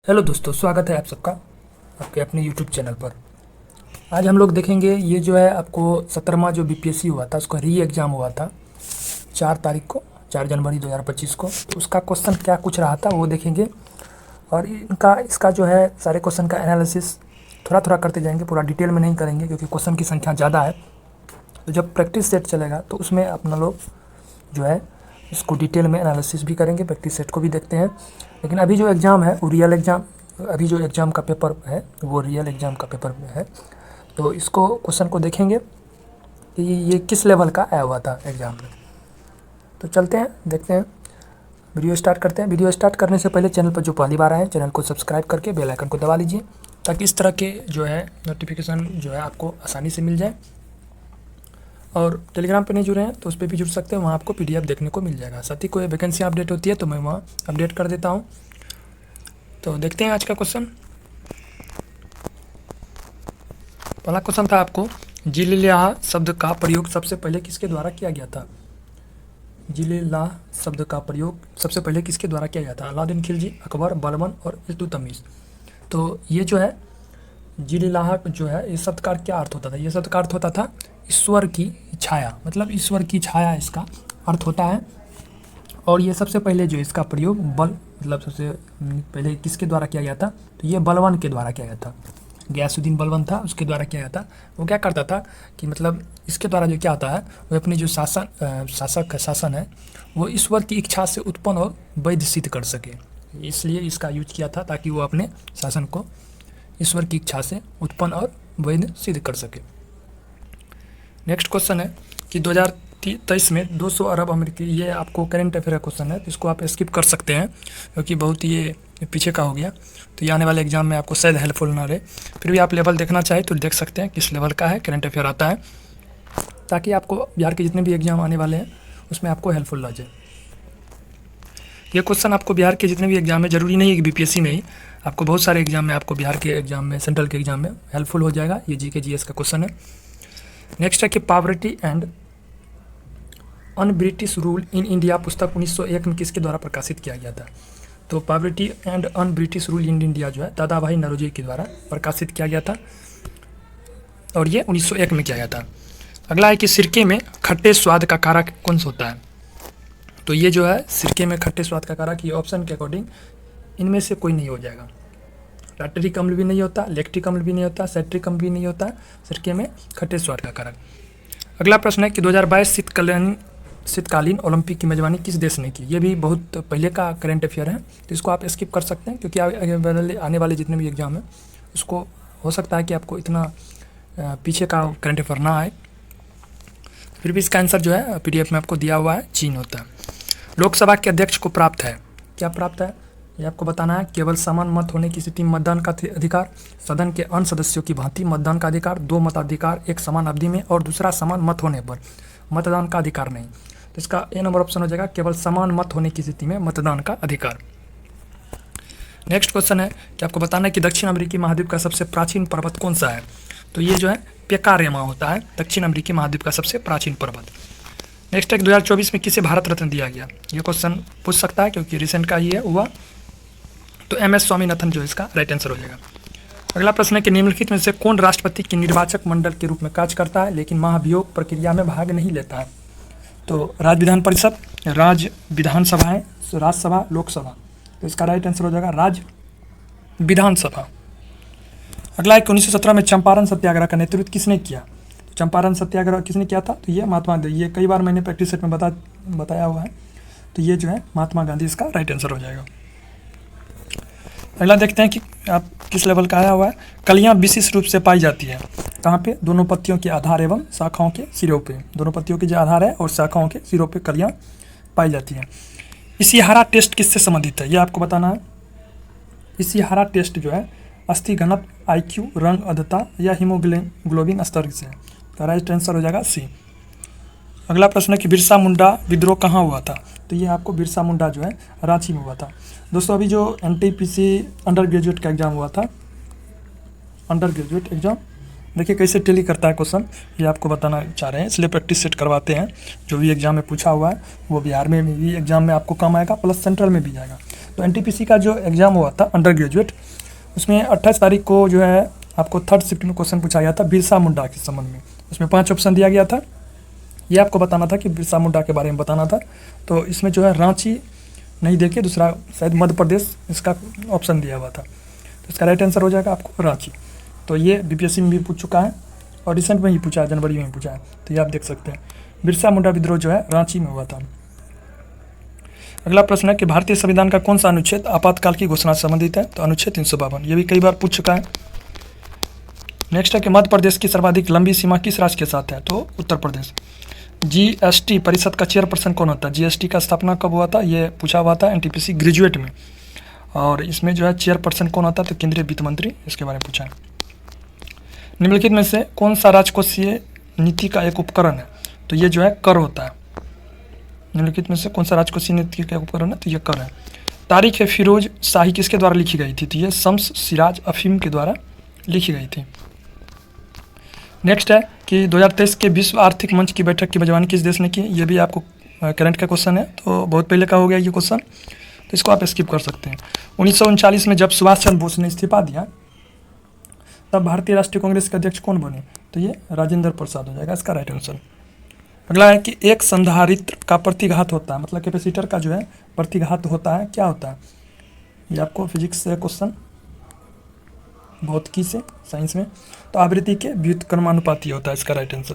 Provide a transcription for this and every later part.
Hello दोस्तों, स्वागत है आप सबका आपके अपने यूट्यूब चैनल पर। आज हम लोग देखेंगे ये जो है आपको 17वां जो बीपीएससी हुआ था उसका री एग्ज़ाम हुआ था 4 तारीख को, 4 जनवरी 2025 को। तो उसका क्वेश्चन क्या कुछ रहा था वो देखेंगे और इसका जो है सारे क्वेश्चन का एनालिसिस थोड़ा थोड़ा करते जाएंगे, पूरा डिटेल में नहीं करेंगे क्योंकि क्वेश्चन की संख्या ज़्यादा है। तो जब प्रैक्टिस सेट चलेगा तो उसमें अपना लोग जो है इसको डिटेल में एनालिसिस भी करेंगे, प्रैक्टिस सेट को भी देखते हैं। लेकिन अभी जो एग्ज़ाम है वो रियल एग्ज़ाम, अभी जो एग्ज़ाम का पेपर है वो रियल एग्ज़ाम का पेपर है। तो इसको क्वेश्चन को देखेंगे कि ये किस लेवल का आया हुआ था एग्ज़ाम में। तो चलते हैं, देखते हैं, वीडियो स्टार्ट करते हैं। वीडियो स्टार्ट करने से पहले चैनल पर जो पहली बार आए हैं चैनल को सब्सक्राइब करके बेल आइकन को दबा लीजिए ताकि इस तरह के जो है नोटिफिकेशन जो है आपको आसानी से मिल जाए। और टेलीग्राम पे नहीं जुड़े हैं तो उस पर भी जुड़ सकते हैं, वहाँ आपको पीडीएफ देखने को मिल जाएगा। साथ ही कोई वैकेंसी अपडेट होती है तो मैं वहाँ अपडेट कर देता हूँ। तो देखते हैं आज का क्वेश्चन। पहला क्वेश्चन था आपको, जिलिल्लाह शब्द का प्रयोग सबसे पहले किसके द्वारा किया गया था। जिलिल्लाह शब्द का प्रयोग सबसे पहले किसके द्वारा किया गया था। अलाउद्दीन खिलजी, अकबर, बलबन और इल्तुतमिश। तो ये जो है जिलिल्लाह जो है इस शब्द का क्या अर्थ होता था। ये शब्द का अर्थ होता था ईश्वर की छाया, मतलब ईश्वर की छाया इसका अर्थ होता है। और ये सबसे पहले जो इसका प्रयोग मतलब सबसे पहले किसके द्वारा किया गया था, तो ये बलबन के द्वारा किया गया था। गयासुद्दीन बलबन था, उसके द्वारा किया गया था। वो क्या करता था कि मतलब इसके द्वारा जो क्या होता है वो अपनी जो शासन है वो ईश्वर की इच्छा से उत्पन्न और वैध सिद्ध कर सके, इसलिए इसका यूज किया था ताकि वो अपने शासन को ईश्वर की इच्छा से उत्पन्न और वैध सिद्ध कर सके। नेक्स्ट क्वेश्चन है कि 2023 में 200 अरब अमेरिकी, ये आपको करेंट अफेयर क्वेश्चन है तो इसको आप स्किप कर सकते हैं क्योंकि बहुत ये पीछे का हो गया। तो ये आने वाले एग्जाम में आपको शायद हेल्पफुल ना रहे, फिर भी आप लेवल देखना चाहें तो देख सकते हैं किस लेवल का है करेंट अफेयर आता है, ताकि आपको बिहार के जितने भी एग्जाम आने वाले हैं उसमें आपको हेल्पफुल रह जाए। ये क्वेश्चन आपको बिहार के जितने भी एग्जाम में, जरूरी नहीं है कि बीपीएससी में ही, आपको बहुत सारे एग्जाम में, आपको बिहार के एग्जाम में, सेंट्रल के एग्जाम में हेल्पफुल हो जाएगा। ये जीके जीएस का क्वेश्चन है। नेक्स्ट है कि poverty and un British rule in India पुस्तक 1901 में किसके द्वारा प्रकाशित किया गया था। तो poverty and un British rule in India जो है दादा भाई नौरोजी के द्वारा प्रकाशित किया गया था और ये 1901 में किया गया था। अगला है कि सिरके में खट्टे स्वाद का कारक कौन सा होता है। तो ये जो है सिरके में खट्टे स्वाद का कारक, ये ऑप्शन के अकॉर्डिंग इनमें से कोई नहीं हो जाएगा। टार्टरिक अम्ल भी नहीं होता, लैक्टिक अम्ल भी नहीं होता, साइट्रिक अम्ल भी नहीं होता, सिरके में खट्टे स्वाद का कारक। अगला प्रश्न है कि 2022 शीतकालीन ओलंपिक की मेजबानी किस देश ने की। ये भी बहुत पहले का करंट अफेयर है तो इसको आप स्किप कर सकते हैं क्योंकि आने वाले जितने भी एग्जाम हैं उसको हो सकता है कि आपको इतना पीछे का करंट अफेयर ना आए। फिर भी इसका आंसर जो है पीडीएफ में आपको दिया हुआ है, चीन होता है। लोकसभा के अध्यक्ष को प्राप्त है, क्या प्राप्त है ये आपको बताना है। केवल समान मत होने की स्थिति में मतदान का अधिकार, सदन के अन्य सदस्यों की भांति मतदान का अधिकार, 2 मताधिकार एक समान अवधि में, और दूसरा समान मत होने पर मतदान का अधिकार नहीं। तो इसका ए नंबर ऑप्शन हो जाएगा, केवल समान मत होने की स्थिति में मतदान का अधिकार। नेक्स्ट क्वेश्चन है कि आपको बताना है कि दक्षिण अमेरिकी महाद्वीप का सबसे प्राचीन पर्वत कौन सा है। तो ये जो है पेकारेमा होता है, दक्षिण अमेरिकी महाद्वीप का सबसे प्राचीन पर्वत। नेक्स्ट है 2024 में किसे भारत रत्न दिया गया। ये क्वेश्चन पूछ सकता है क्योंकि रिसेंट का ही है हुआ, तो एम एस स्वामीनाथन जो इसका राइट आंसर हो जाएगा। अगला प्रश्न है कि निम्नलिखित में से कौन राष्ट्रपति के निर्वाचक मंडल के रूप में कार्य करता है लेकिन महाभियोग प्रक्रिया में भाग नहीं लेता है। तो राज्य विधान परिषद, राज्य विधानसभाएं, राज्यसभा, लोकसभा। तो इसका राइट आंसर हो जाएगा राज्य विधानसभा। अगला है कि 1917 में चंपारण सत्याग्रह का नेतृत्व किसने किया। तो चंपारण सत्याग्रह किसने किया था, तो ये महात्मा गांधी। ये कई बार मैंने प्रैक्टिस सेट में बताया हुआ है, तो ये जो है महात्मा गांधी इसका राइट आंसर हो जाएगा। अगला देखते हैं कि आप किस लेवल का आया हुआ है। कलियां विशिष्ट रूप से पाई जाती है कहाँ पे, दोनों पत्तियों के आधार एवं शाखाओं के सिरों पे। दोनों पत्तियों के जो आधार है और शाखाओं के सिरों पे कलियां पाई जाती हैं। इशिहारा टेस्ट किससे संबंधित है, ये आपको बताना है। इशिहारा टेस्ट जो है अस्थि घनत्व, IQ, रंग अधता या हीमोग्लोबिन स्तर से। तो राइट आंसर हो जाएगा सी। अगला प्रश्न है कि बिरसा मुंडा विद्रोह कहाँ हुआ था। तो ये आपको बिरसा मुंडा जो है रांची में हुआ था। दोस्तों अभी जो NTPC अंडर ग्रेजुएट का एग्ज़ाम हुआ था, अंडर ग्रेजुएट एग्ज़ाम, देखिए कैसे टेली करता है क्वेश्चन, ये आपको बताना चाह रहे हैं, इसलिए प्रैक्टिस सेट करवाते हैं। जो भी एग्जाम में पूछा हुआ है वो बिहार में भी एग्जाम में आपको कम आएगा, प्लस सेंट्रल में भी आएगा। तो एनटीपीसी का जो एग्ज़ाम हुआ था अंडर ग्रेजुएट, उसमें 28 तारीख को जो है आपको थर्ड शिफ्ट में क्वेश्चन पूछा गया था बिरसा मुंडा के संबंध में। उसमें 5 ऑप्शन दिया गया था, ये आपको बताना था कि बिरसा मुंडा के बारे में बताना था। तो इसमें जो है रांची नहीं देके दूसरा शायद मध्य प्रदेश इसका ऑप्शन दिया हुआ था, तो इसका राइट आंसर हो जाएगा आपको रांची। तो ये बीपीएससी में भी पूछ चुका है और रिसेंट में ही पूछा है, जनवरी में पूछा है, तो ये आप देख सकते हैं। बिरसा मुंडा विद्रोह जो है रांची में हुआ था। अगला प्रश्न है कि भारतीय संविधान का कौन सा अनुच्छेद आपातकाल की घोषणा से संबंधित है? तो अनुच्छेद 352, ये भी कई बार पूछ चुका है। नेक्स्ट है कि मध्य प्रदेश की सर्वाधिक लंबी सीमा किस राज्य के साथ है? तो उत्तर प्रदेश। जीएसटी परिषद का चेयरपर्सन कौन होता है? जीएसटी का स्थापना कब हुआ था? ये पूछा हुआ था एनटीपीसी ग्रेजुएट में, और इसमें जो है चेयरपर्सन कौन होता है? तो केंद्रीय वित्त मंत्री, इसके बारे में पूछा है। निम्नलिखित में से कौन सा राजकोषीय नीति का एक उपकरण है? तो ये जो है कर होता है। निम्नलिखित में से कौन सा राजकोषीय नीति का उपकरण है? तो ये कर है। तारीख ए फिरोज शाही किसके द्वारा लिखी गई थी? तो ये शम्स सिराज अफीम के द्वारा लिखी गई थी। नेक्स्ट है कि 2023 के विश्व आर्थिक मंच की बैठक की मेजबानी किस देश ने की? ये भी आपको करंट का क्वेश्चन है, तो बहुत पहले का हो गया ये क्वेश्चन, तो इसको आप स्किप कर सकते हैं। 1939 में जब सुभाष चंद्र बोस ने इस्तीफा दिया तब भारतीय राष्ट्रीय कांग्रेस के अध्यक्ष कौन बने? तो ये राजेंद्र प्रसाद हो जाएगा इसका राइट आंसर। अगला है कि एक संधारित्र का प्रतिघात होता है, मतलब कैपेसिटर का जो है प्रतिघात होता है, क्या होता है? ये आपको फिजिक्स से क्वेश्चन, भौतिकी से, साइंस में, तो आवृत्ति के व्युत्क्रमानुपाती होता है इसका राइट आंसर।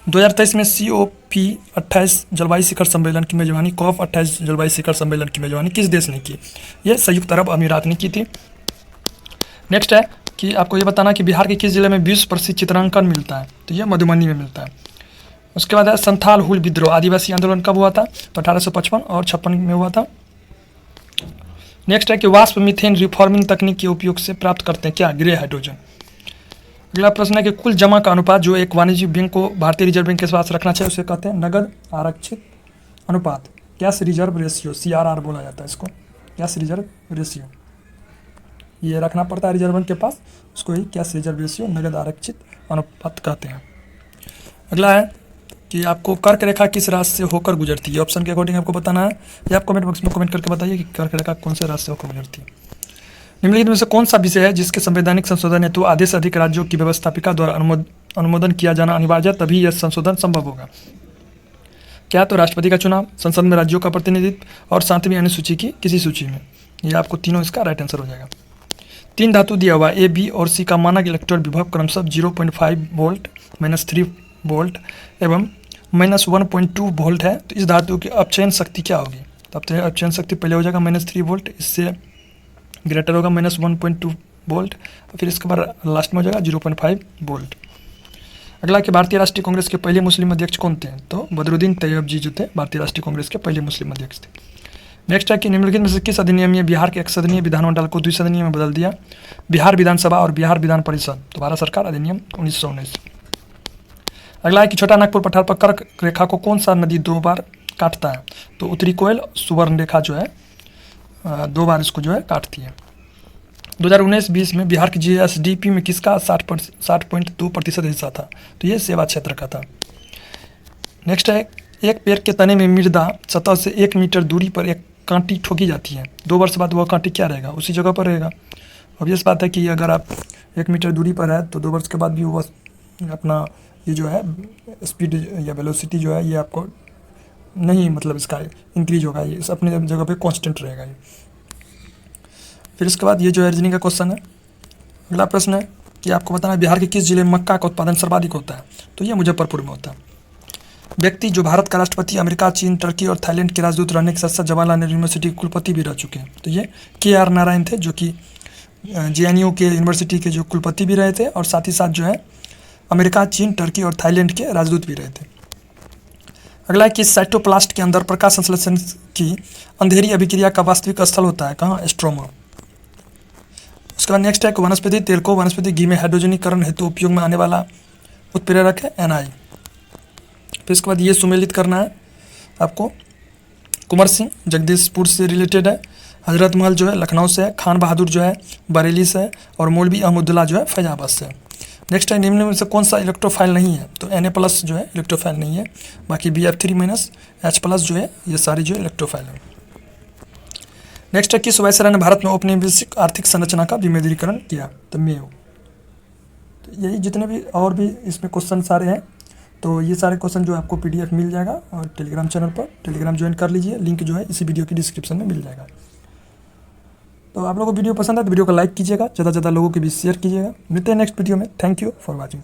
2023 में COP28 जलवायु शिखर सम्मेलन की मेजबानी, COP28 जलवायु शिखर सम्मेलन की मेजबानी किस देश ने की? ये संयुक्त अरब अमीरात ने की थी। नेक्स्ट है कि आपको ये बताना कि बिहार के किस जिले में विश्व प्रसिद्ध चित्रांकन मिलता है? तो ये मधुबनी में मिलता है। उसके बाद है संथाल हुल विद्रोह आदिवासी आंदोलन कब हुआ था? तो 1855 और 56 में हुआ था। नेक्स्ट है कि वाष्प मीथेन रिफॉर्मिंग तकनीक के उपयोग से प्राप्त करते हैं क्या? Grey hydrogen. अगला प्रश्न है कि कुल जमा का अनुपात जो एक वाणिज्यिक बैंक को भारतीय रिजर्व बैंक के पास रखना चाहिए उसे कहते हैं नगद आरक्षित अनुपात, कैश रिजर्व रेशियो, CRR बोला जाता है इसको, कैश रिजर्व रेशियो। ये रखना पड़ता है रिजर्व बैंक के पास, उसको ही कैश रिजर्व रेशियो, नगद आरक्षित अनुपात कहते हैं। अगला है कि आपको कर्क रेखा किस राशि से होकर गुजरती है? ऑप्शन के अकॉर्डिंग आपको बताना है, या आप कमेंट बॉक्स में कमेंट करके बताइए कि कर्क रेखा कौन से राशि से होकर गुजरती है। निम्नलिखित में से कौन सा विषय है जिसके संवैधानिक संशोधन हेतु आधे से अधिक राज्यों की व्यवस्थापिका द्वारा अनुमोदन किया जाना अनिवार्य है, तभी यह संशोधन संभव होगा? क्या? तो राष्ट्रपति का चुनाव, संसद में राज्यों का प्रतिनिधित्व और 7वीं अनुसूची की किसी सूची में। ये आपको तीनों इसका राइट आंसर हो जाएगा। 3 धातु दिया हुआ A, B और C का मानक इलेक्ट्रॉन विभव क्रमशः 0.5 वोल्ट, -3 वोल्ट एवं -1.2 वोल्ट है, तो इस धातु की अपचयन शक्ति क्या होगी? तो अपचयन शक्ति पहले हो जाएगा -3 वोल्ट, इससे ग्रेटर होगा -1.2 वोल्ट, फिर इसके बाद लास्ट में हो जाएगा 0.5 वोल्ट। अगला कि भारतीय राष्ट्रीय कांग्रेस के पहले मुस्लिम अध्यक्ष कौन थे? तो बदरुद्दीन तैयब जी जो थे भारतीय राष्ट्रीय कांग्रेस के पहले मुस्लिम अध्यक्ष थे। नेक्स्ट है कि निम्नलिखित में से किस अधिनियम ने बिहार के एक सदनीय विधानमंडल को द्विसदनीय में बदल दिया? बिहार विधानसभा और बिहार विधान परिषद, तो भारत सरकार अधिनियम 1919। अगला है कि छोटा नागपुर पठार पर कर्क रेखा को कौन सा नदी 2 बार काटता है? तो उत्तरी कोयल सुवर्ण रेखा जो है 2 बार इसको जो है काटती है। 2019-20 में बिहार की GSDP में किसका 60.2% हिस्सा था? तो ये सेवा क्षेत्र का था। नेक्स्ट है एक पेड़ के तने में मृदा सतह से 1 मीटर दूरी पर एक कांटी ठोकी जाती है, 2 वर्ष बाद वह कांटी क्या रहेगा? उसी जगह पर रहेगा। अब ये बात है कि अगर आप 1 मीटर दूरी पर है तो 2 वर्ष के बाद भी वो अपना ये जो है स्पीड या वेलोसिटी जो है ये आपको नहीं, मतलब इसका इंक्रीज होगा, ये अपने जगह पे कांस्टेंट रहेगा ये। फिर इसके बाद ये जो है रीजनिंग का क्वेश्चन है। अगला प्रश्न है कि आपको बताना है बिहार के किस जिले में मक्का का उत्पादन सर्वाधिक होता है? तो ये मुजफ्फरपुर में होता है। व्यक्ति जो भारत का राष्ट्रपति, अमेरिका, चीन, टर्की और थाईलैंड के राजदूत रहने के साथ साथ जवाहरलाल नेहरू यूनिवर्सिटी के कुलपति भी रह चुके हैं, तो ये KR नारायण थे जो कि JNU के यूनिवर्सिटी के जो कुलपति भी रहे थे और साथ ही साथ जो है अमेरिका, चीन, टर्की और थाईलैंड के राजदूत भी रहे थे। अगला है कि साइटोप्लास्ट के अंदर प्रकाश संश्लेषण की अंधेरी अभिक्रिया का वास्तविक स्थल होता है कहाँ? स्ट्रोमा। उसके बाद नेक्स्ट है कि वनस्पति तेल को वनस्पति घी में हाइड्रोजनीकरण हेतु उपयोग में आने वाला उत्प्रेरक है NI। फिर इसके बाद ये सुमेलित करना है आपको। कुंवर सिंह जगदीशपुर से रिलेटेड है, हजरत महल जो है लखनऊ से है, खान बहादुर जो है बरेली से है और मौलवी अहमदुल्ला जो है फैजाबाद से है। नेक्स्ट है निम्न में से कौन सा इलेक्ट्रोफाइल नहीं है? तो Na+ जो है इलेक्ट्रोफाइल नहीं है, बाकी Bf3- H+ जो है ये सारी जो इलेक्ट्रोफाइल है। नेक्स्ट है किस वायसराय ने भारत में औपनिवेशिक आर्थिक संरचना का विमुद्रीकरण किया? तो मेयो। तो यही जितने भी और भी इसमें क्वेश्चन सारे हैं, तो ये सारे क्वेश्चन जो आपको PDF मिल जाएगा और टेलीग्राम चैनल पर, टेलीग्राम ज्वाइन कर लीजिए, लिंक जो है इसी वीडियो की डिस्क्रिप्शन में मिल जाएगा। तो आप लोगों को वीडियो पसंद है तो वीडियो को लाइक कीजिएगा, ज़्यादा से ज़्यादा लोगों के बीच शेयर कीजिएगा। मिलते हैं नेक्स्ट वीडियो में। Thank you for watching.